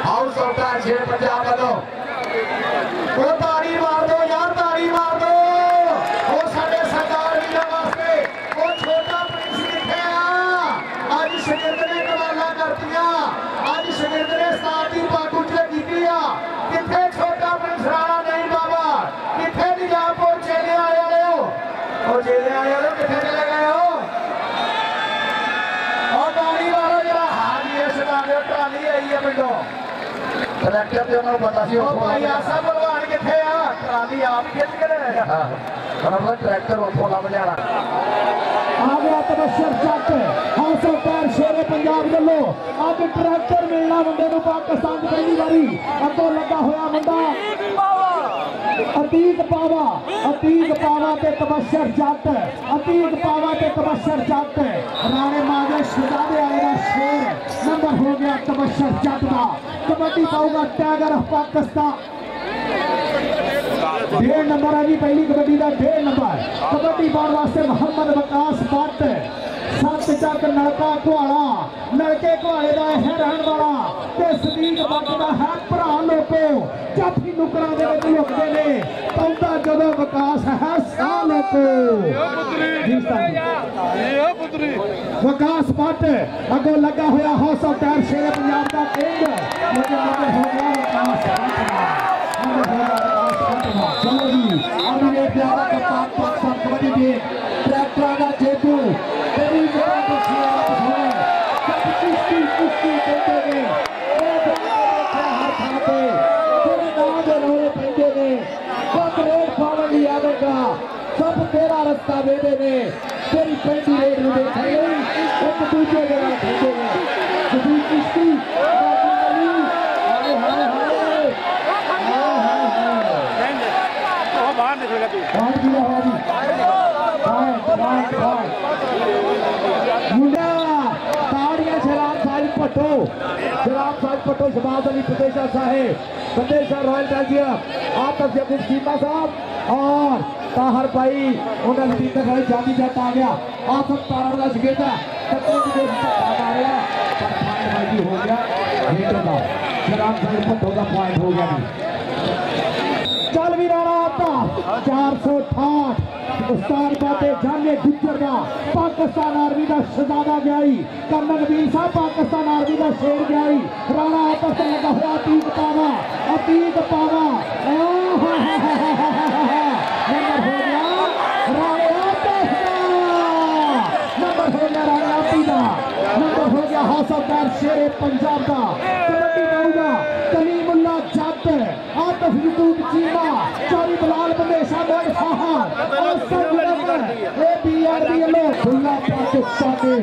House of the शेर पंजाब वालों वो ताड़ी मार दो यार, ताड़ी मार दो वो साडे सरदार वीरां वास्ते। वो छोटा प्रिंस किथे आ? अज शगिर्द ने कमाला करतियां, अज शगिर्द ने उस्ताद दी पग उच्चे कीती आ। किथे छोटा प्रिंस राणा? नहीं बाबा, किथे निजामपुर चेले आए हो? ओ चेले आए हो, किथे चले गए हो? और ताड़ी मारो जरा। हाँ जी, इस बार ट्राली आई है पिंडों ट्रैक्टर जो उन्होंने पता सी भाई आसा भलवान किथे आ? ट्राली आप खिंच के ले गया ट्रैक्टर उठो लभ जाना। आ गया तबशर जट हाउस ऑफ पैर शेरे पंजाब वालों। अब ट्रैक्टर मिलना मुंडे नूं पाकिस्तान की पहली बारी। अगों लगा होया मुंडा अतीक पावा, अतीक पावा ते तबशर जट, अतीक पावा ते तबशर जट। राणे माजे शहजादे वाले का शेर नंबर हो गया तबशर जट का। कबड्डी पाऊगा टाइगर ऑफ पाकिस्तान। 1.5 नंबर है जी पहली कबड्डी का 1.5 नंबर। कबड्डी पाने वास्ते मोहम्मद वकास भट्ट 7 चक नलका घुआड़ा, नलके घुआड़े का है रहन वाला ते सदीक भट्ट का है भरा। लोको जाफी नुकरा दे विच लुकदे ने पौंदा जदों वकास है सा लोको। वकास भट्ट अगों लगा होया हाउस ऑफ टायर शेर पंजाब का किंग। लेकिन नंबर हो गया वकास भट्ट का। चलो जी अब ये प्यारा कप्तान पाकिस्तान कबड्डी टीम ट्रैक्टर का जेतू तेरी जगह पे आप हैं जब कुश्ती कुश्ती देते ने हर खां पे तेरे नाम दे रोले पेंदे ने सब रेड पावन ली आवेगा सब तेरा रास्ता देते ने तेरी पेंडी रेड नु देखेंगे एक दूसरे के नाल खेलेंगे कभी कुश्ती पट्टो शबाज अली प्रदेशा साहेब, प्रदेशा रॉयल बेल्जियम आतफ यकूब चीमा साहब और ताहर भाई उन्होंने टीम का जाती जट आ गया। आसम तारा वाला शिकेता हो गया शराब साहिब पट्टो का पॉइंट हो गया। चल भी राणा आता 468 उस्ताद बाते जाने गुजर का पाकिस्तान आर्मी का शहजादा गयाई कर्नल नबील साहब पाकिस्तान आर्मी का शेर गयाई। राणा आता से लगा हुआ अतीक पावा, अतीक पावा नंबर हो गया राणे आतिफ का, नंबर हो गया राणे आतिफ का, नंबर हो गया हाउस ऑफ टायर शेर पंजाब का। कबड्डी पाऊगा कलीमुल्ला जट आतिफ यकूब चीमा चौरी बलाल बंदेशा मोड फाहर और पाकिस्तानी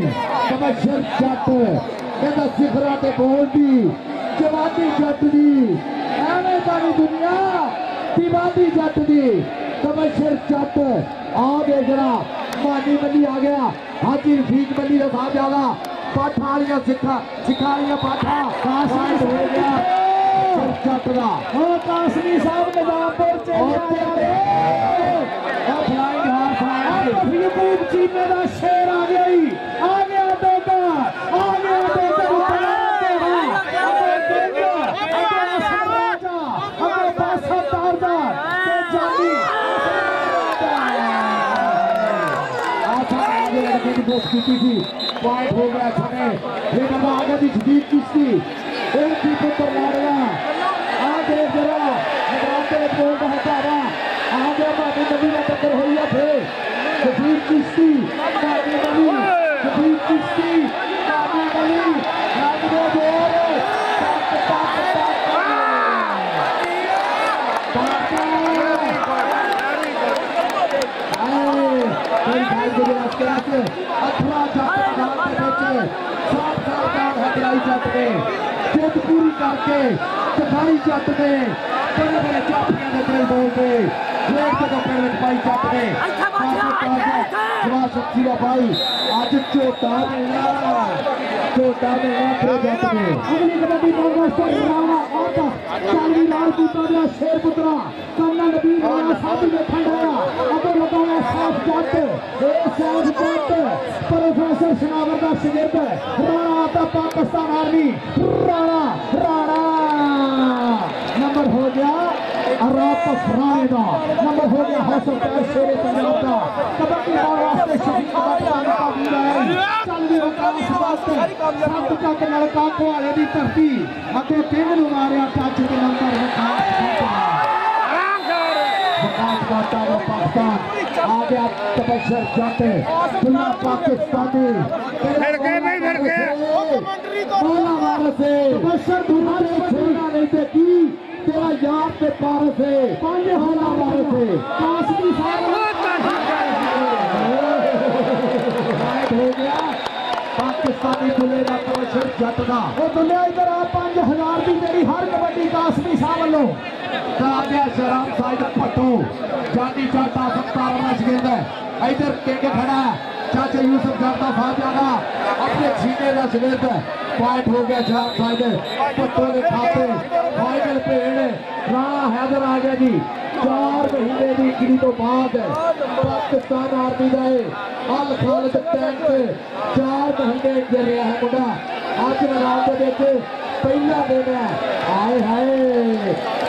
तबशर जट कहता सिखरा ते बोलदी जवानी जट दी एवें सारी दुनिया दीवानी जट दी तबशर जट आ गए। जरा मानी बल्ली आ गया हाजी रफीक बल्ली का साथ जागा पाठा वालियां सिखारियां पाठा कासमी हो गया जट का। हाँ कासमी साहब निजामपुर चले यकूब चीमे का शेर आ गया बेटा आ गया पॉइंट हो गया छने ये बाबा आगे दी जदीद किस्ती एक भी पुत्र लाड़वा आगे जरा मैदान के बोल का हटावा आगे बाबू नबी का टक्कर हुई है थे जदीद किस्ती बाबू नबी जदीद किस्ती बाबू नबी लाग दो जोर जिद पूरी करके चखाई जट ने बड़े बड़े चापियां के दिल बोलते वेट तक अपने पाई जट ने जवाब सच्ची भाई अज झोटा मिलना अपने जट ने। अगली कबड्डी चाली लाल पुत्रा शेर पुत्रा कर्नल नबील साहब ने खंडाया अब लगाया साफ जट प्रोफेसर शनावर का शिगिर्द राणा आता पाकिस्तान आर्मी राणा राणा वापस राणे का नंबर हो गया हौसल पैर शेरे पंजाब का कबड्डी बार वास्ते शहीद का पूरा है चल भी विकास बात सब तक लड़का कोहाले की धरती अगे तीन नु मारिया टच के नंबर विकास बाटा का पाकिस्तान आ गया तबशर जट खुला पाकिस्तानी फिर बोला मार से तबशर दूसरे छोड़ना नहीं देखी तेरा यार पे पार से पांडे होला मार से कासमी हो गया पाकिस्तानी दुले का तबशर जट का वो दुनिया इधर आ 5000 की तेरी हर कबड्डी कासमी साहब वालों आ गया शराब साइड पट्टू जानी चाटा सकता रश गेंद है इधर केके खड़ा है चाचा यूसुफ जाता साथ जाना अपने छीने का शिगिर्द पॉइंट हो गया शराब साइड पट्टू के खाते फाइनल पे राणा हैदर आ गया जी 4 महीने की इंजरी तो बाद पाकिस्तान आर्मी का अल खालिद टैंक 4 महीने इंजर रहा है मुंडा अज मैदान के पहला दिन है आए हाय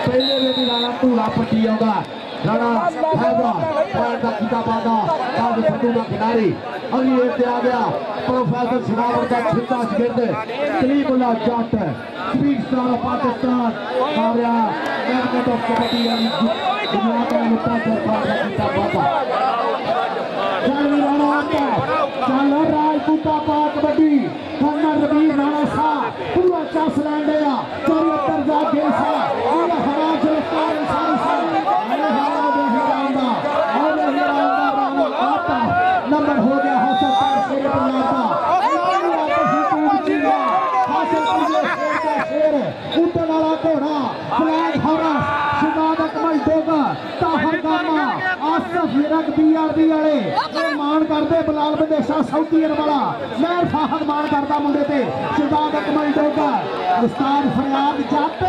पहले दिन राणा धूला पट्टी आऊगा राणा हैदर पॉइंट का खिता पाता काज संधू का खिलाड़ी अगली एक आ गया प्रोफेसर शिनावर का छिट्टा शिगिर्द Kalimullah Jat speed star of Pakistan मारिया मैग्नेट ऑफ कबड्डी दुनिया का मुद्दा सरकार का खिता पाता चल राणा आता चल राजपूता पा कबड्डी खाना रबीर राणा सा पूरा चांस लैंड है 74 जा के सा ये हरा गिरफ्तार इंसान सा नंबर हो गया हौसल पैर शेर शेर उठने वाला घोड़ा flag horse शिदाद Akmal Doga Tahir gamma Asaf Hirak BRB वाले ये मान करते बिलाल बंदेशा सऊदी अरब वाला मैं फाहद मान करता मुंडे ते शिदाद अकमल डोगा उस्ताद फरियाद जट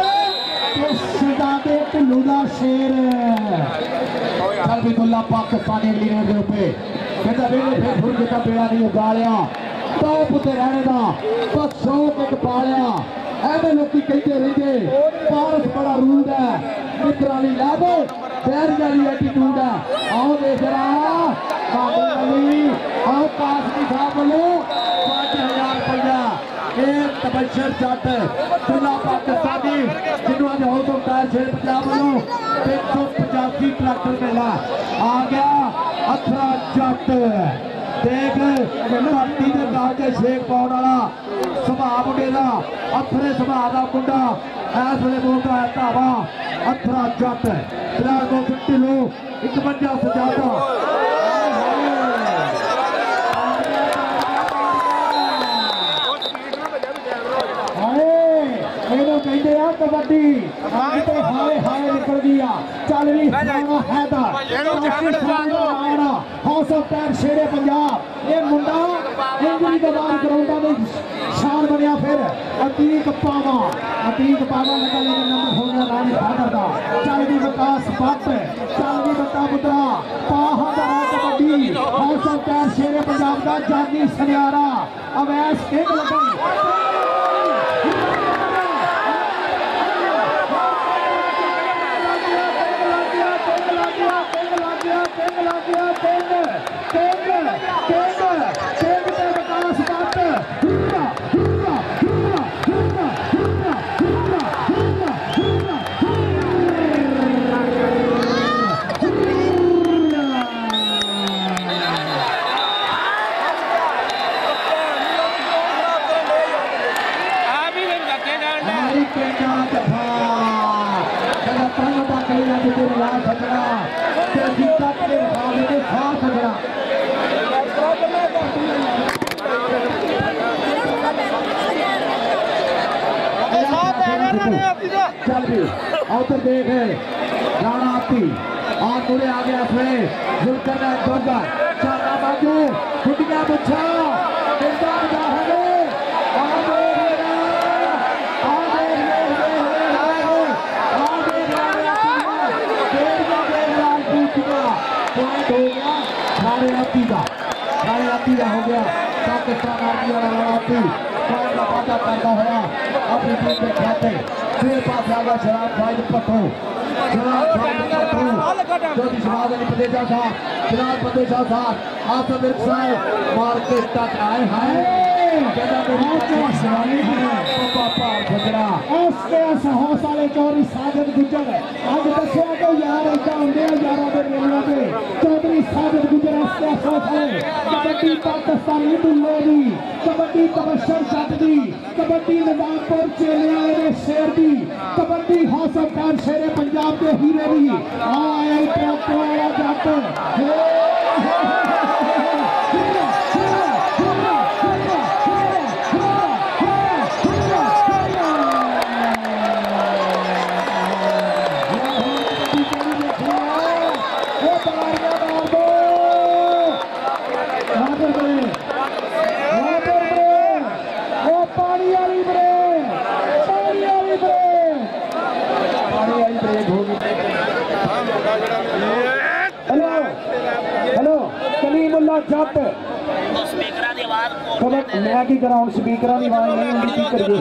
शिदादे ढिल्लू दा शेर सलबीतुल्ला पाकिस्तानी अगली गेंद के ऊपर कहता वेले फिर फुर जिता बेड़ा नहीं उगालिया टॉप उत्ते रहने दा बस शौक एक पालिया ऐवे लोग कहते रहते पारस बड़ा रूड है मित्राली ला दो बैर वाली एटीट्यूड है आओ देख रहा आओ कासमी साहब वालों 5000 रुपया एक तबशर जट खुला पाकिस्तानी जिन्होंने अज हौसल पैर शेर पंजाब वालों 385 ट्रैक्टर मेला आ गया अथरा जट देख धरती के काजे शेक पाने वाला सुभाव मुंडे का अथरे सुभाव का मुंडा इस वे बोलता है धावा अथरा जट 53 किलो 51 सजादा कहते हैं कबड्डी हाय हाय निकल गया चल रही हौसल पैर शेरे पंजाब ये मुंडा इंजरी के बाद ग्राउंडा में शान बनया फिर अतीक पावा लगा लेकिन नंबर हो गया रानी हैदर का चल भी विकास भट्ट चल भी बट्टा पुत्रा पाहा कबड्डी हौसल पैर शेरे पंजाब का जानी सनियारा अवैस एक लगी चल भी औतर देख राणा आती और पूरे आ गया इसमें जुलकर दोगा चारा बाजू फुटिया बुच्छा मिलता बजा है हो गया पाकिस्तान आर्मी वाला का वादा करता हुआ अपनी टीम के खाते फिर पास आ गया शराब भाई पट्टू शराब ज्योति समाज अली फतेह साहब फिलहाल फतेह साहब आसम विर्क साहब मार के टच आए हैं हौसले चौधरी साजिद गुजर अज दसिया कि यार ऐसा होंगे यारों के मेलों पे चौधरी साजिद गुजर हौसले कबड्डी पाकिस्तानी दुल्ले दी कबड्डी तबशर जट दी कबड्डी निजामपुर चेलिया शेर दी कबड्डी हौसलदार शेरे पंजाब के हीरे दी आया जट जट मैं की करा स्पीकर की आवाज नहीं होंगी की करिए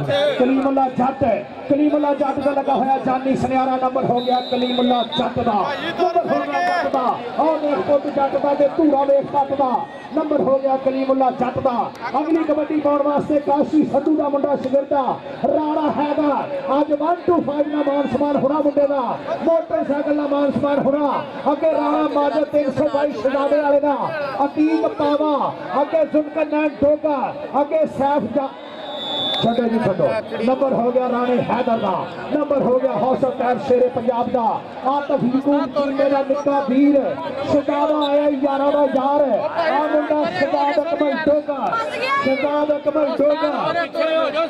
कलीमुल्ला जट का लगा होया जानी सनियारा नंबर हो गया कलीमुल्ला जट का नंबर हो गया जट का और देख पुत जट का ते धूरा वेख जट का नंबर हो गया कलीमुल्ला जट का अगली कबड्डी पाउण वास्ते काशी संधू का मुंडा शगिरदा राणा हैदर अज 125 का मान सम्मान होना मुंडे का मोटरसाइकिल का मान सम्मान होना अगे राणा माजर 322 शहजादे वाले का अतीक पावा अगे जुनकर नैन डोगा अगे सैफ जा छो जी छो नंबर हो गया राणे हैदर का नंबर हो गया हौसलदार शेरे पंजाब का आतफ यकूब मेरा निक्का वीर शहजादा आया यारा का यार आ मुंडा शहजाद अकमल डोगा शहजाद अकमल डोगा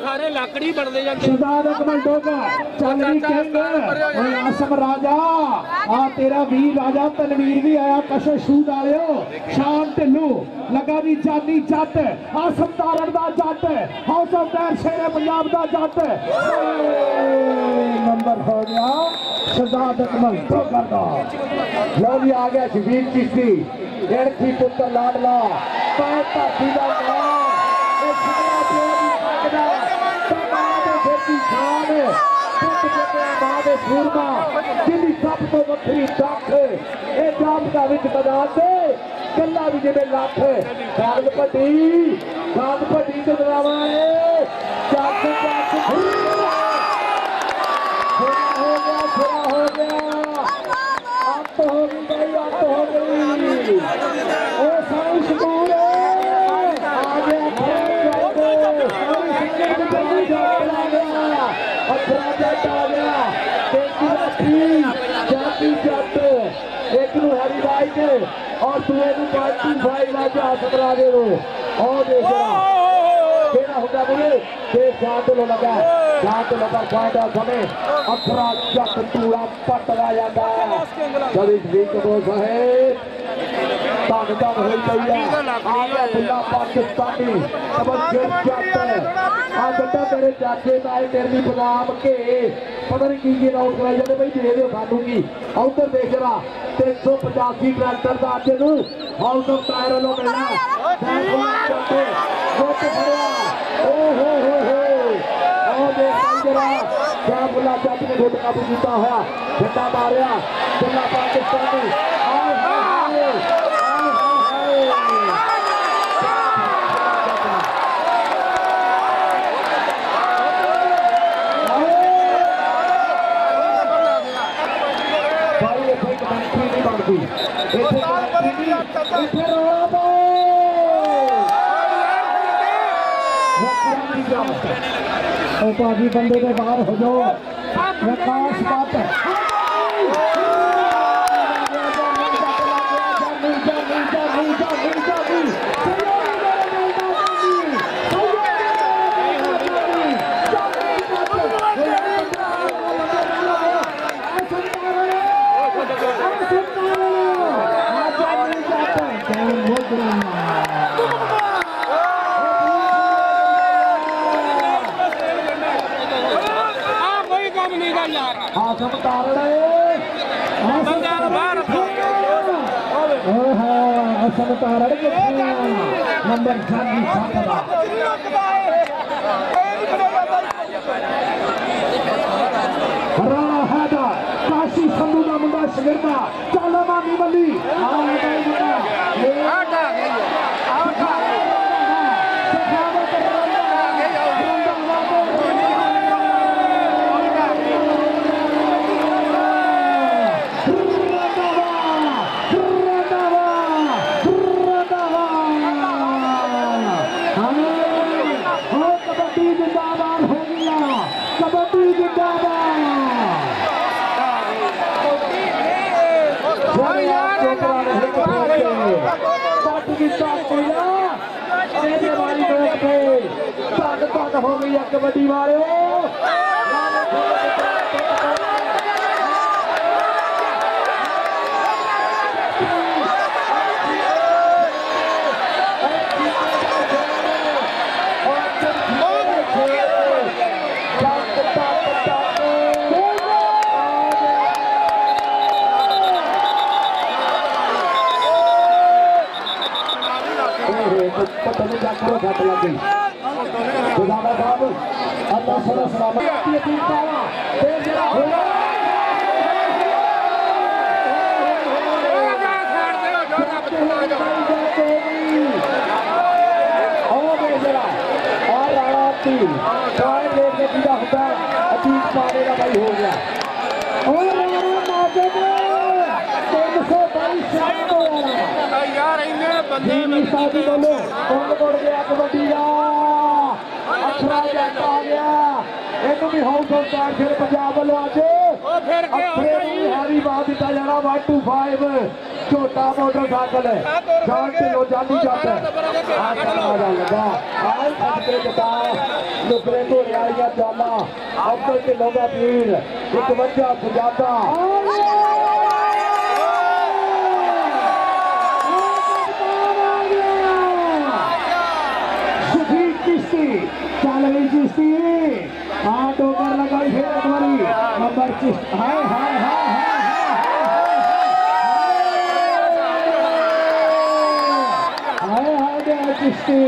सारे लाकड़ी बढ़ते जाते शहजाद अकमल डोगा चल भी कहेंगे आसम राजा आ तेरा वीर राजा तनवीर भी आया कशे शू डालियो शान ढिल्लू लगा भी जानी जट आसम तारण का जट हौसलदार शेरे पंजाब का जट नंबर हो गया शहजाद अकमल डोगर का लो भी आ गया शबीर चिश्ती एड़खी पुत्र लाडला धरती का जिंदी सब तो वक्री डख ये जॉब का विच मैदान से गला भी जिम्मे लख गांद भट्टी तो डरावा है हो गया अत हो गई अत हो गई ओ सारी शकूर आ गया एक हरी बाई और दूसरे भाई सकरा दे और देख होगा बोले लगा पॉइंट ऑफ समय अखरा जट टूड़ा पट लाया पाकिस्तानी मेरे चाचे ताए तेरी बदाम के पता नहीं की आउट कराई जाते भाई दे दो सानू की उधर देख रहा 385 ट्रैक्टर का अज नू हाउस ऑफ टायर वालों मिलना क्या बुला जट ने गुट काबू किया होया झंडा मारिया बुला पाकिस्तानी पाजी बंदे के बाहर हो जाओ प्रकाश बात आसम तारण आसम तारण नंबर राणा हैदर काशी संधू का मुंडा शगिर्दा चलो मामी बल्ली हो गई है कबड्डी वाले घट लग गई खुदादा साहब अल्लाह सदा सलामत टीम पावा फिर जरा होगा और राणा टीम पॉइंट लेके सीधा होता है अतीत पाने का भाई हो गया और राणा नाजिब 322 यार इन्हें बंदे साथी बोलो कौन तोड़ गया कबड्डी का अखरा जट आ गया इन्हों भी हाउस ऑफ कार्ड फिर पंजाब वालों अज हारी बात दिता जाना 125 छोटा मोटरसाइकिल जान ढिलो जानी जट लगा आज खड़के जटा नुकरे घोड़े वाली जाला अब्दुल ढिलो का पीर 51 सुजाता चल रही चिश्ती हाँ टोकर लगाई फिर एक बारी नंबर चिश्ती हाय हाय हाय हाय हाय हाय चिश्ती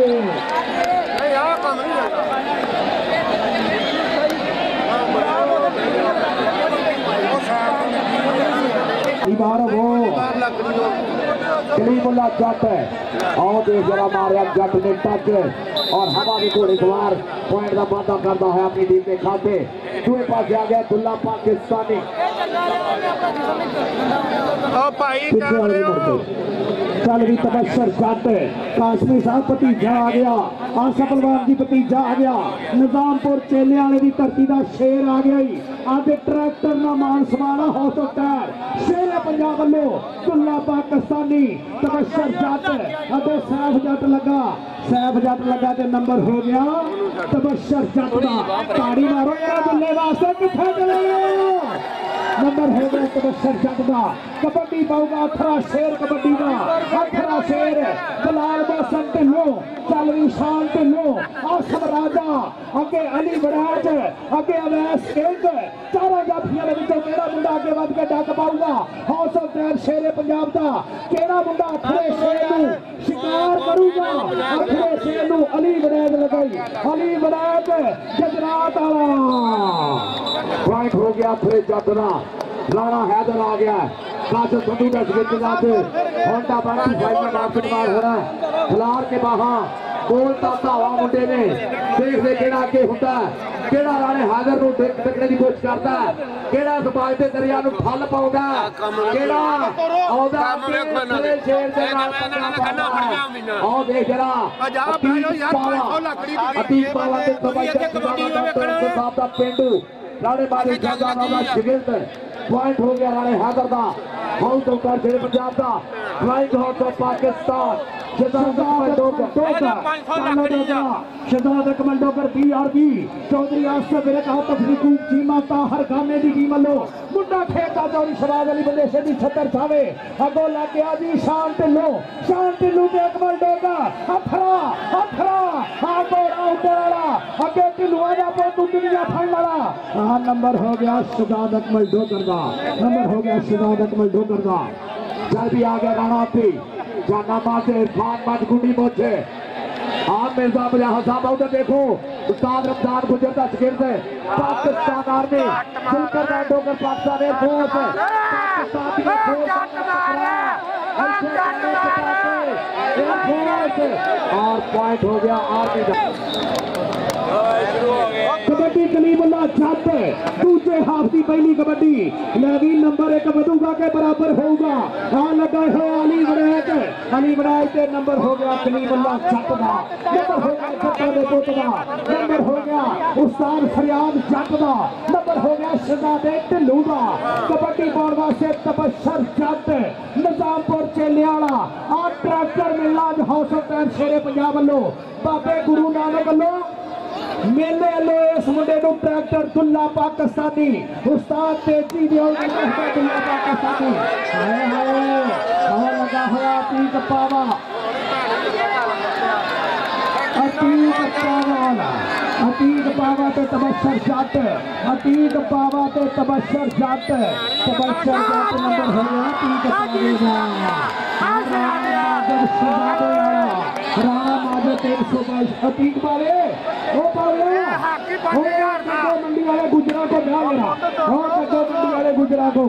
बार वो कलीमुल्ला जट आओ देख जरा मारिया जट ने टच और हवा में घोड़े सवार पॉइंट का वादा करता है अपनी टीम के खाते दूसरे पास आ गया दुल्ला पाकिस्तानी चल भी तबशर जट काशमी साहब भतीजा आ गया आशा पहलवान जी भतीजा आ गया निजामपुर चेले वाले की धरती का शेर आ गया ही आधे ट्रैक्टर ना मान समाना हो सकता है शेर पंजाब वालों दुल्ला पाकिस्तानी तबशर जट अगो सैफ जट लगा तो नंबर हो गया तबशर जट का ताड़ी मारो दुल्ले वास्ते किथे चले नंबर हो गया तबशर जट का कबड्डी पाऊगा अखरा शेर कबड्डी का अखरा शेर बलाल बसन ढिल्लो चल रही शान ढिल्लो आसम राजा अगे अली बड़ाच अगे अवैस किंग चारों जाफियां केड़ा मुंडा अगे वध के डक पाऊगा house of card Shere Punjab का केड़ा मुंडा अखरे शेर नूं शिकार करूगा अखरे शेर नूं अली बड़ैत लगाई अली बड़ैत गुजरात वाला पॉइंट हो गया अखरे जट दा राणा हैदर आ गया काजल संधू का होंडा 125 में मार हो रहा है खिलाड़ के बाहा बोलता धावा मुंडे ने देखते केड़ा अगे होता है केड़ा राणे हैदर नूं टकने की कोशिश करता है केड़ा समाज के दरिया नूं ठल पाउंदा केड़ा आउंदा शेर दे नाल आओ देख जरा अतीत पावा ते साहब दा पिंडू राणे बारी जादा वाला शिगिर्द पॉइंट हो गया राणे हैदर का house of card Sher Punjab का flying house of Pakistan Shahzad कमंडोकर BRB चौधरी आसफ मेरे कहा तफरीकू चीमा ताहर गाने दी टीम लो मुंडा खेता चौरी शबाब अली बंदेशे दी 76 थावे अगो लग गया जी शान ढिल्लो के कमंडोकर अथरा आगो राउंडरा अगे ढिल्लुआ दा पोतू दुनिया फड़ वाला हां नंबर हो गया शहजाद अकमल डोकर का चल भी आ गया राणा पी जाना माते इरफान मजगुंडी मोचे आप मिर्जा बजा हसाब उधर देखो उस्ताद रमजान गुजर का शिगिर्द पाकिस्तान आर्मी सिलकर डोगर पाकिस्तान एयरफोर्स और पॉइंट हो गया आर्मी का। कबड्डी कलीमुल्ला जट दूसरे हाफ की पहली कबड्डी नवीन नंबर 1 वधूगा के बराबर होगा। हाँ लगा है अली विनायक के नंबर हो गया कलीमुल्ला जट का, नंबर हो गया जट्टा दे पुत का, नंबर हो गया उस्ताद फरियाद जट का, नंबर हो गया शहजादे ढिल्लू का। कबड्डी पाउण वास्ते तबशर जट निजामपुर चेलियाला आ ट्रैक्टर मिलना अज हाउस ऑफ टाइम शेरे पंजाब वालों बाबे गुरु नानक वालों मेले लो इस मुंडे को ट्रैक्टर दुल्ला पाकिस्तानी उस्ताद तेजी दुल्ला पाकिस्तानी लगा हुआ अतीक पावा ते तबशर जट अतीक पावा ते तबशर जट नंबर हो गया राणा माजर 322 अतीक पावे मंडी वाले गुजरा को ध्यान देना मंडी वाले गुजरा को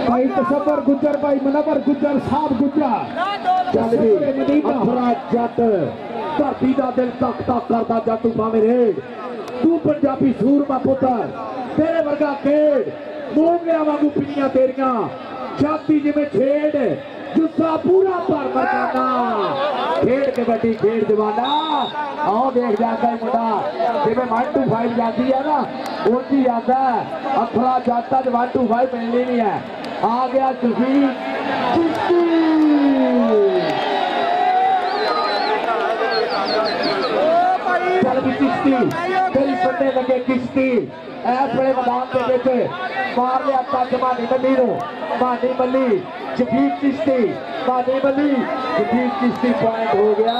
भाई तसव्वुर गुजर भाई मुनव्वर गुजर साहब गुजरा चल भी अफरा जट धरती का दिल तक तक करता जातू भावे रेड तू पंजाबी सूरमा पुत्र तेरे वर्गा खेड मोंगिया वांगू पिनिया तेरिया छाती जिमें छेड़ जुस्सा पूरा भर मरना खेड कबड्डी खेड दीवाना आओ देख जाता है मुंडा जिमें 1 to 5 जाती है ना उसी जाता है अफरा जाता 1 to 5 मिलनी नहीं है। आ गया चिश्ती चल भी चिश्ती तेरी पन्ने लगे किश्ती ऐस बड़े मैदान के बेचे मार लिया टच मानी मल्ली नो मानी मल्ली जफीर चिश्ती मानी मल्ली जफीर चिश्ती पॉइंट हो गया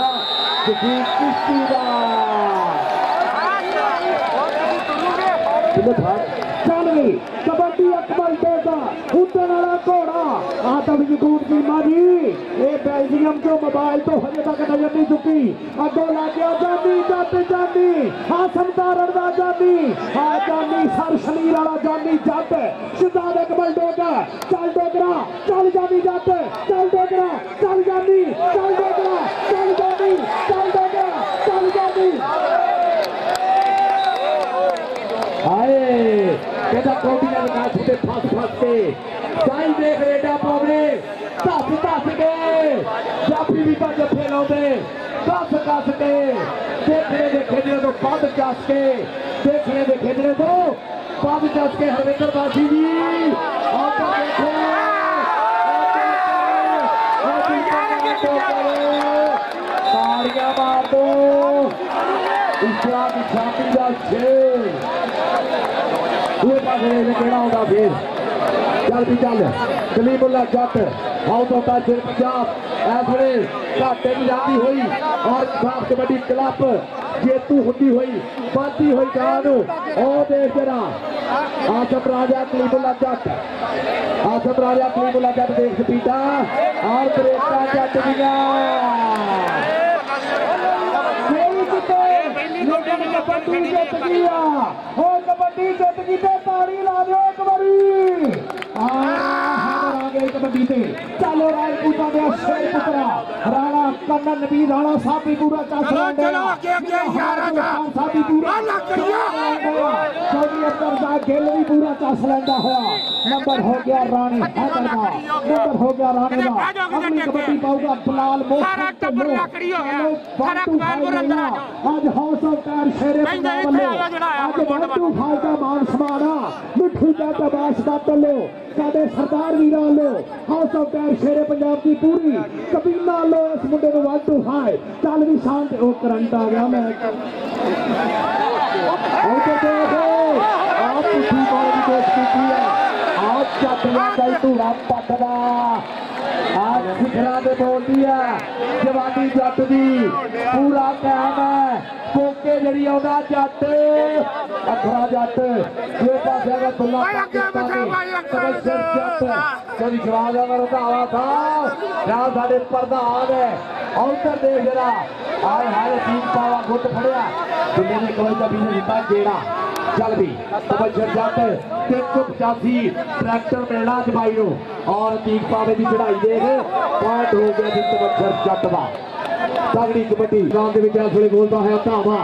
जफीर चिश्ती का चल गई कबड्डी अकबर देगा उतन वाला घोड़ा आदम यकूब की मारी ये बेल्जियम जो मोबाइल तो हजे तक नजर नहीं चुकी अगो लग गया जानी जट जानी हासम तारण दा जानी जानी सर शनीर वाला जानी जट शहजाद अकबर डोगा चल डोगरा चल जानी जट चल डोगरा चल जानी चल डोगरा चल जानी चल डोगरा चल जानी आए कहता कोटियां लगा छुटे फस के साई देख रेडा पावरे दस के जाफी भी पर जफे लाउंदे दस के देखने दे खेजरे तो बंद चस के देखने दे खेजरे तो बंद चस के हरविंदर बासी जी आकर देखो तालियां मार दो इस्लाम की छाती का शेर फिर चल भी चल कलीमुल्ला जट हाउस ऑफ टाइम शेर पंजाब इस वे घाटे में जाती हुई और खास कबड्डी क्लब जेतू होती हुई बनती हुई जान और देख जरा आसम राजा कलीमुल्ला जट देख पीटा और ब्रेका जट दिया कबड्डी जित गई ताड़ी ला दो एक बारी कबड्डी से चलो राजपूता दे शेर पुत्रा राणा कन्नन नबी राणा साहब भी पूरा चस लेंदे साहब भी पूरा चौधरी अब्दुल साहब गिल भी पूरा चस लेंदा होया नंबर हो गया राणे हैदर का नंबर हो गया राणे का अगली कबड्डी पाऊगा बिलाल मोहम्मद आज हाउस ऑफ टाइम शेरे पंजाब वाले आज 1 to 5 का मान समाना मिठू जाट बास का तलो साडे सरदार वीरां लो हाउस ऑफ टाइम शेरे पंजाब की पूरी कबीला लो इस मुंडे को 1 to 5 चल भी शांत ओ करंट आ गया मैं और तो देखो आप पिछली बार भी देख चुकी है आज जट गई तू रात पटदा आज शिखरा ने बोल दिया जवानी जट दी पूरा कायम है कोके जड़ी आउंदा जट अखरा जट ये पासे अगर दुल्ला पाकिस्तानी तबशर जट कभी जवाब अगर रंधावा था ना साडे प्रधान है उधर देख जरा आए हाय तीन पावा गुट फड़िया दुनिया ने कोई कभी नहीं दिता जेड़ा चल भी तबज्जर जाते 385 ट्रैक्टर मिलना जबाई नो और तीन पावे की चढ़ाई देख पॉइंट हो गया जी तबज्जर जट दा तगड़ी कबड्डी ग्राउंड के विच इस वे बोलता है धावा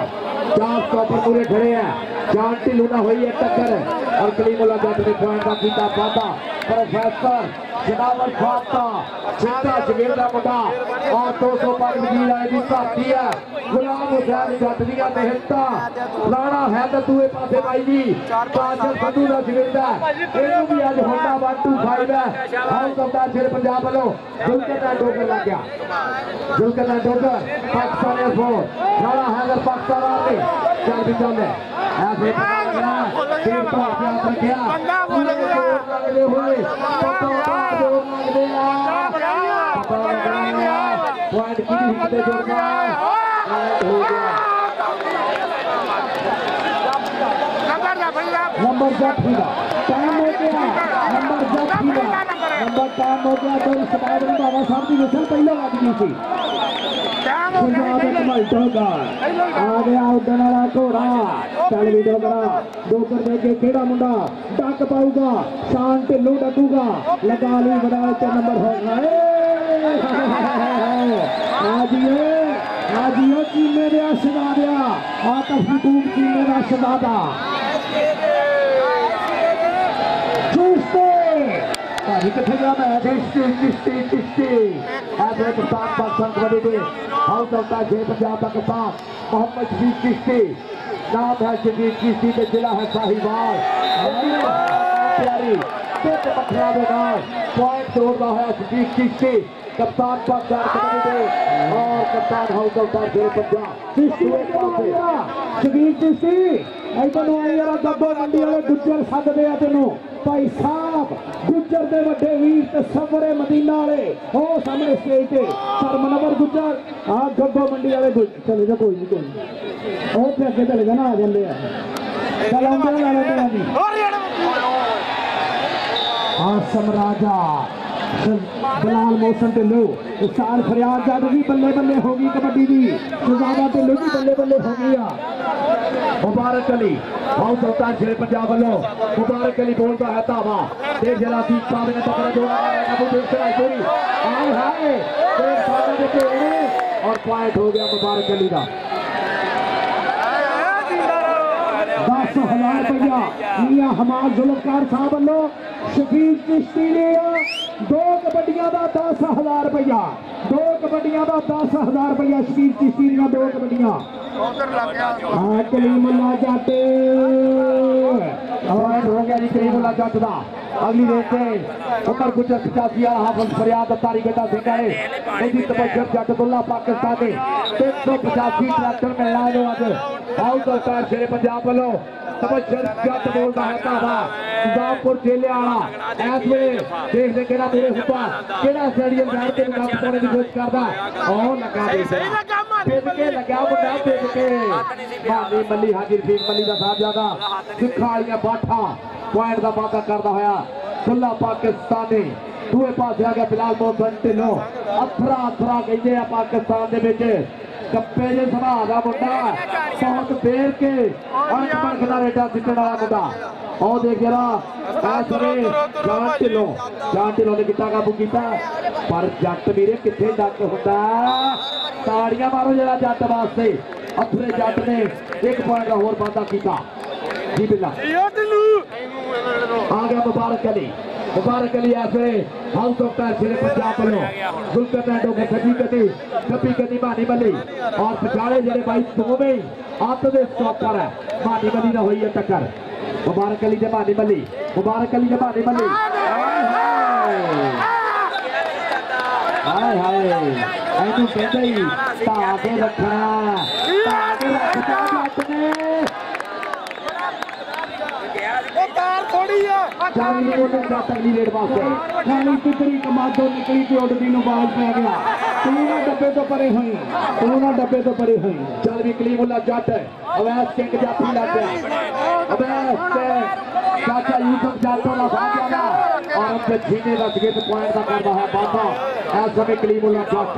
चार स्टॉपर पूरे खड़े हैं जान ढिल्लू ना हुई है टक्कर और कलीमुल्लाह जट ने पॉइंट का कीता वादा प्रोफेसर जनावर खाता चिट्टा जगीर का मुंडा और 205 वजीर आए की भर्ती है गुलाम हुसैन जट दियां मेहनतां राणा हैदर दूए पासे भाई जी काजल संधू का जगीर है इहनू भी अज होंडा 125 है हाउस ऑफ द शेर पंजाब वालों जुल्करनैन डोगर लग गया जुल्करनैन डोगर पाकिस्तान एयरफोर्स राणा हैदर पाकिस्तान आर्मी चल भी चल ऐसे तीन पास रखा लगते हुए पॉइंट की हिकते जोड़ना हो गया नंबर जट हिला टाइम हो गया नंबर जट हिला नंबर टाइम हो गया तो सताब रंधावा साहब की विसल पहले लग गई थी आ गया उड़न वाला घोड़ा चल भी डोगरा डोगर दे के केड़ा मुंडा डक पाऊगा शान ढिल्लू डकूगा लगा ली बड़ा नंबर होगा आजियो चीमे दे शहजादा आतफ हकूक चीमे दा शहजादा चुस्ते भाई किथे गया मैं चिश्ती ऐसे कप्तान Pakistan kabaddi team house of the शेर पंजाब पाकिस्तान मोहम्मद शफीक चिश्ती नाम है शफीक चिश्ती के जिला है साहिवाल प्यारी पत्थर के नाम पॉइंट तोड़ता है शफीक चिश्ती कप्तान पाकिस्तान कबड्डी टीम और कप्तान हाउस ऑफ द शेर पंजाब शफीक चिश्ती इधर आई यार गब्बो मंडी वाले गुज्जर सददे आ तेनों भाई साहब गुज्जर दे वड्डे वीर ते सफरे मदीना वाले हो सामने स्टेज पे सर मनवर गुज्जर आ गब्बो मंडी वाले चले जा कोई नहीं ओ ते अगे चले जा ना आ जांदे आ चल आंदे ना लाने जी आसम राजा बलाल मोहसन ढिल्लो साल फरियाद जट भी बल्ले बल्ले होगी कबड्डी की शहजादा ढिल्लो भी बल्ले बल्ले हो गई मुबारक अली हाउस ऑफ द शेर पंजाब वालों मुबारक अली बोलता है धावा देख जरा तीन पावे ने पकड़ा जोड़ा अबू देख चढ़ाई पूरी आए हाय देख सामने देखे और पॉइंट हो गया मुबारक अली का 10,000 रुपया मियां हमाद जुल्फकार साहब वालों शफीक चिश्ती ने दो कबड्डियां का 10,000 रुपया दो कबड्डियां का 10,000 रुपया शफीक चिश्ती ने दो कबड्डियां कलीमुल्लाह जट हो गया जी कलीमुल्लाह जट का अगली रेस से उमर गुजर 85 हाफिज फरियाद तारी गड्ढा सिंह है तबज्जर जट दुल्ला पाकिस्तान ने 385 ट्रैक्टर मिलना है अज हाउस ऑफ द शेर पंजाब वालों तबज्जर जट बोलता है धावा निजामपुर जेले वाला इस वे देख दे केड़ा मेरे हुआ केड़ा स्टेडियम बैठ के नक पाने की कोशिश करदा ओ लगा दे बेद के लगा मुंडा बेद के मानी मल्ली हाजी रफीक मल्ली दा साहबजादा सिखा वालियां बाठा पॉइंट का वादा करता होया दुल्ला पाकिस्तानी दूए पास आ गया बिलाल मोहसन ढिल्लो अथरा अथरा कहते हैं पाकिस्तान दे विच कप्पे जे सुभा दा मुंडा बहुत देर के अंक बनकदा रेडा जितने वाला मुंडा और देख जरा जान ढिल्लो ने कितना काबू किया पर जट वीरे किथे डक हुंदा ताड़ियां मारो जरा जट वास्ते अथरे जट ने एक पॉइंट का होर वादा किया जी बिल्ला आ गया मुबारक अली ऐसे हाउस ऑफ द शेर पंजाब वालों जुल्करनैन डोगर कभी कदी मानी मली और पिछाड़े जड़े भाई दोवें आत दे स्टॉपर है मानी मली ना हुई है टक्कर मुबारक अली ने मानी मली हाय हाय ऐनू कहते ही ताके रखना जट ने अगली रेड वास्ते खाली तितरी कमादो निकली तो उड़दी नु बाज पै गया तू ना डब्बे तो परे हुई चल भी कलीमुल्लाह जट अवैस किंग जाफी लग गया अवैस चाचा यूसुफ जाटो ला भाग गया और उनके छीने का टिकट पॉइंट का करता है बाबा ऐसा में कलीमुल्ला जट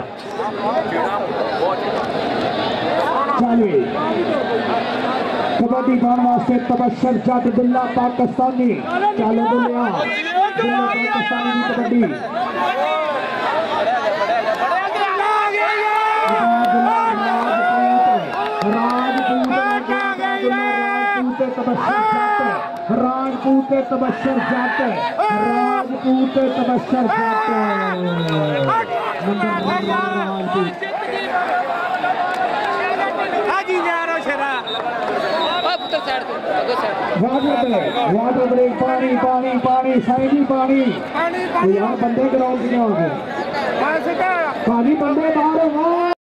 चलिए कबड्डी पाने वास्ते तबशर जट दुल्ला पाकिस्तानी चलो दुल्ला पाकिस्तानी की कबड्डी राजपूत तबशर जट राजपूत तबशर जट वाटर ब्रेक पानी पानी पानी साइड पानी यार बंदे ग्राउंड में हो गए पानी बंदे बाहर हो